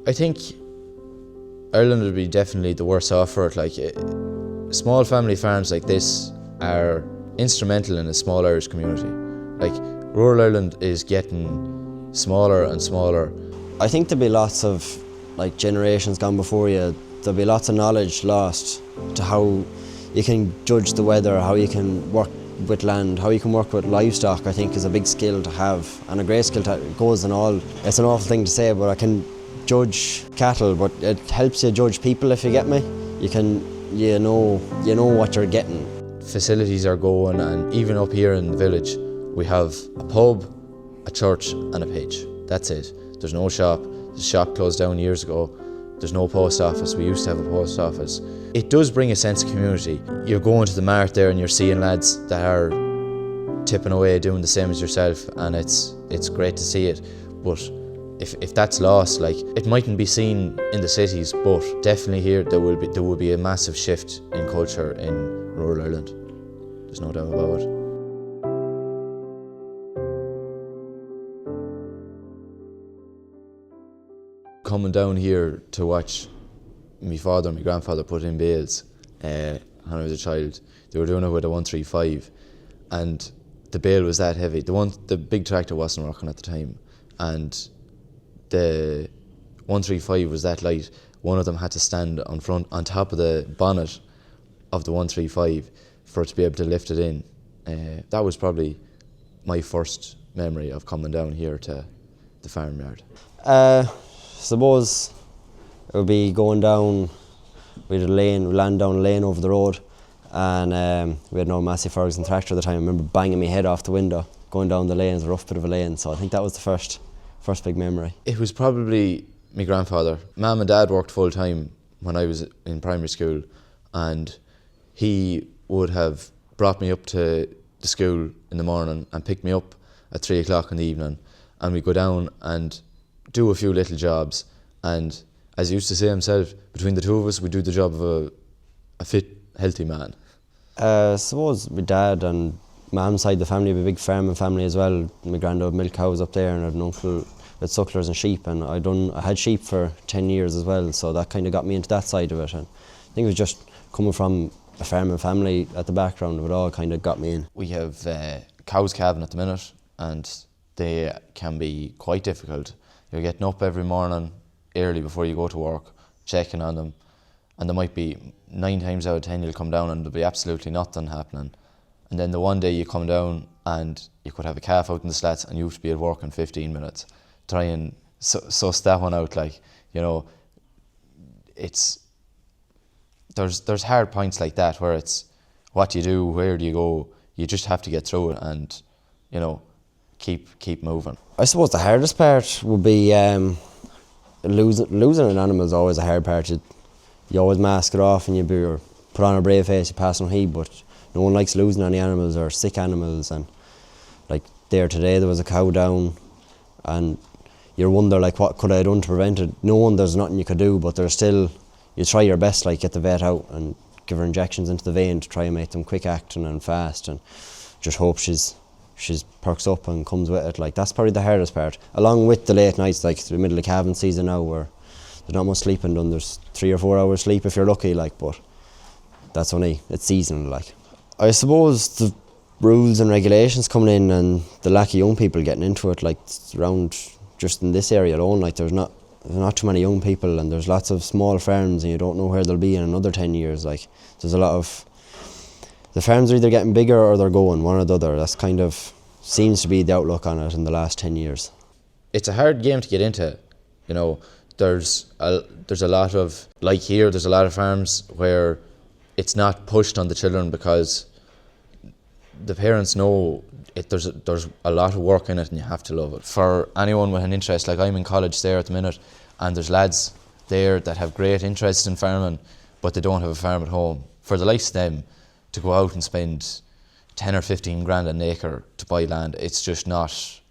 I think Ireland would be definitely the worse off for it. Like, small family farms like this are instrumental in a small Irish community. Like, rural Ireland is getting smaller and smaller. I think there'll be lots of generations gone before you. There'll be lots of knowledge lost to how you can judge the weather, how you can work with land, how you can work with livestock. I think is a big skill to have, and a great skill to goes in all. It's an awful thing to say, but I can judge cattle, but it helps you judge people, if you get me. You know what you're getting. Facilities are going, and even up here in the village, we have a pub, a church and a pitch. That's it. There's no shop. The shop closed down years ago. There's no post office. We used to have a post office. It does bring a sense of community. You're going to the mart there and you're seeing lads that are tipping away doing the same as yourself, and it's great to see it. But if that's lost, like, it mightn't be seen in the cities, but definitely here there will be a massive shift in culture in rural Ireland. There's no doubt about it. Coming down here to watch my father and my grandfather put in bales when I was a child, they were doing it with a 135, and the bale was that heavy. The big tractor wasn't working at the time, and the 135 was that light. One of them had to stand on top of the bonnet of the 135 for it to be able to lift it in. That was probably my first memory of coming down here to the farmyard. Suppose it would be going down, we land down a lane over the road, and we had no massive Ferguson tractor at the time. I remember banging my head off the window, going down the lane. It's a rough bit of a lane, so I think that was the first big memory. It was probably my grandfather. Mum and Dad worked full time when I was in primary school, and he would have brought me up to the school in the morning and picked me up at 3 o'clock in the evening, and we'd go down and do a few little jobs, and as he used to say himself, between the two of us we'd do the job of a fit, healthy man. I suppose my dad and Mum's side of the family, a big farming family as well. My granddad milked cows up there, and I had an uncle with sucklers and sheep, and I had sheep for 10 years as well, so that kind of got me into that side of it. And I think it was just coming from a farming family at the background, it all kind of got me in. We have cows calving at the minute, and they can be quite difficult. You're getting up every morning early before you go to work, checking on them, and there might be 9 times out of 10 you'll come down and there'll be absolutely nothing happening. And then the one day you come down and you could have a calf out in the slats and you have to be at work in 15 minutes. Try and suss that one out, like, you know, there's hard points like that where it's what do you do, where do you go, you just have to get through it and, you know, keep moving. I suppose the hardest part would be losing an animal is always a hard part. You always mask it off and you put on a brave face, you pass no heed, but no one likes losing any animals or sick animals. And like there today, there was a cow down, and you wonder like what could I have done to prevent it. There's nothing you could do, but there's still, you try your best, like get the vet out and give her injections into the vein to try and make them quick acting and fast, and just hope she's perks up and comes with it. Like that's probably the hardest part, along with the late nights, like the middle of calving season now, where there's not much sleeping done. There's 3 or 4 hours sleep if you're lucky, like, but that's only, it's seasonal, like. I suppose the rules and regulations coming in and the lack of young people getting into it, like around just in this area alone, like there's not too many young people, and there's lots of small farms and you don't know where they'll be in another 10 years. Like there's a lot of, the farms are either getting bigger or they're going, one or the other. That's kind of seems to be the outlook on it in the last 10 years. It's a hard game to get into, you know. There's a lot of, like here, there's a lot of farms where it's not pushed on the children because the parents know there's a lot of work in it and you have to love it. For anyone with an interest, like I'm in college there at the minute, and there's lads there that have great interest in farming, but they don't have a farm at home. For the likes of them to go out and spend 10 or 15 grand an acre to buy land, it's not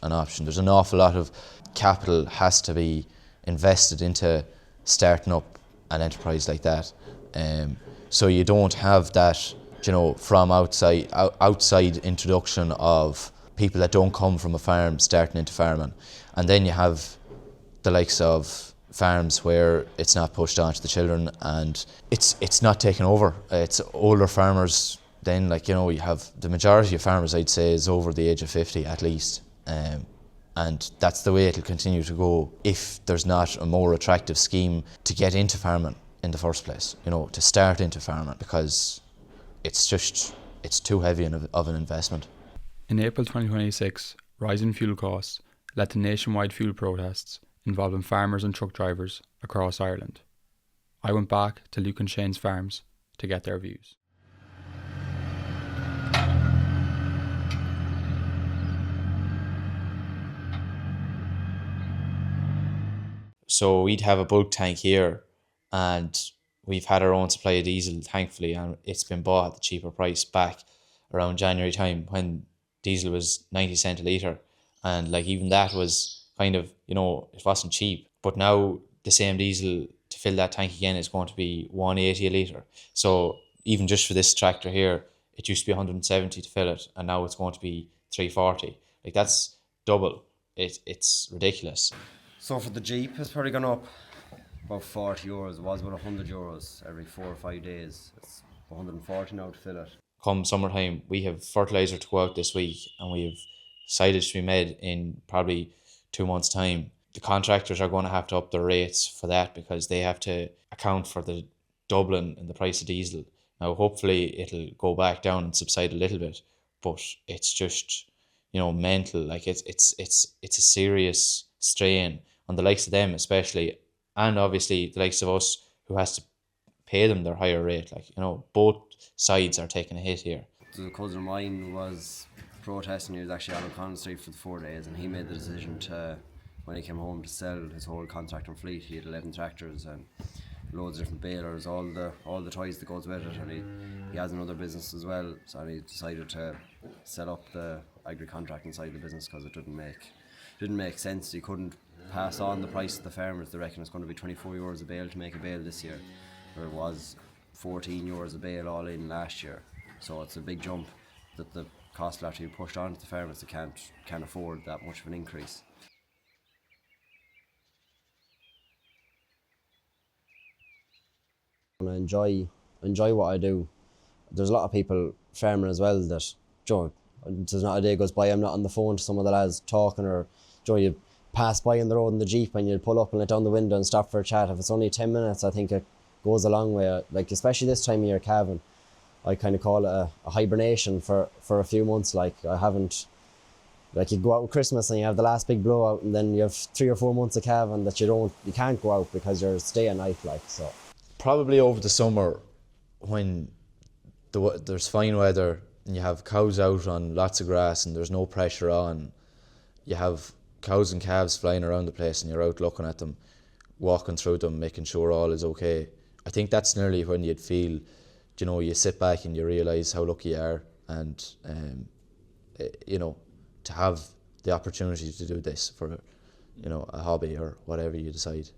an option. There's an awful lot of capital has to be invested into starting up an enterprise like that. So you don't have that, you know, from outside introduction of people that don't come from a farm starting into farming. And then you have the likes of farms where it's not pushed on to the children, and it's not taken over. It's older farmers. Then, like, you know, you have the majority of farmers, I'd say, is over the age of 50 at least. And that's the way it'll continue to go if there's not a more attractive scheme to get into farming in the first place, you know, to start into farming, because it's too heavy of an investment. In April 2026, rising fuel costs led to nationwide fuel protests involving farmers and truck drivers across Ireland. I went back to Luke and Shane's farms to get their views. So we'd have a bulk tank here, and we've had our own supply of diesel, thankfully, and it's been bought at the cheaper price back around January time when diesel was 90 cent a litre. And like, even that was kind of, you know, it wasn't cheap. But now the same diesel to fill that tank again is going to be 180 a litre. So even just for this tractor here, it used to be 170 to fill it, and now it's going to be 340. Like, that's double. It's ridiculous. So for the Jeep, it's probably gone up about 40 euros. It was about 100 euros every 4 or 5 days. It's 140 now to fill it. Come summertime, we have fertiliser to go out this week, and we have silage to be made in probably 2 months' time. The contractors are going to have to up their rates for that, because they have to account for the doubling in the price of diesel. Now, hopefully it'll go back down and subside a little bit, but it's just, you know, mental. Like, it's a serious strain on the likes of them especially, and obviously the likes of us who has to pay them their higher rate. Like, you know, both sides are taking a hit here. A cousin of mine was protesting. He was actually out on Conn Street for the 4 days, and he made the decision to, when he came home, to sell his whole contractor fleet. He had 11 tractors and loads of different balers, all the toys that goes with it, and he has another business as well. So he decided to set up the agri-contracting side of the business, because it didn't make sense. He couldn't pass on the price to the farmers. They reckon it's going to be 24 euros a bale to make a bale this year, where it was 14 euros a bale all in last year. So it's a big jump that the cost will have to be pushed on to the farmers. They can't afford that much of an increase. And I enjoy what I do. There's a lot of people farming as well that, Joe, there's not a day goes by I'm not on the phone to some of the lads talking, or, Joe, you pass by on the road in the Jeep and you'll pull up and let down the window and stop for a chat. If it's only 10 minutes, I think it goes a long way. Like, especially this time of year, calving, I kind of call it a hibernation for a few months. Like, I haven't, like, you go out on Christmas and you have the last big blowout, and then you have 3 or 4 months of calving that you can't go out because you're stay at night, like. So probably over the summer, when there's fine weather and you have cows out on lots of grass and there's no pressure on, you have cows and calves flying around the place, and you're out looking at them, walking through them, making sure all is okay. I think that's nearly when you'd feel, you know, you sit back and you realise how lucky you are, and you know, to have the opportunity to do this for, you know, a hobby or whatever you decide.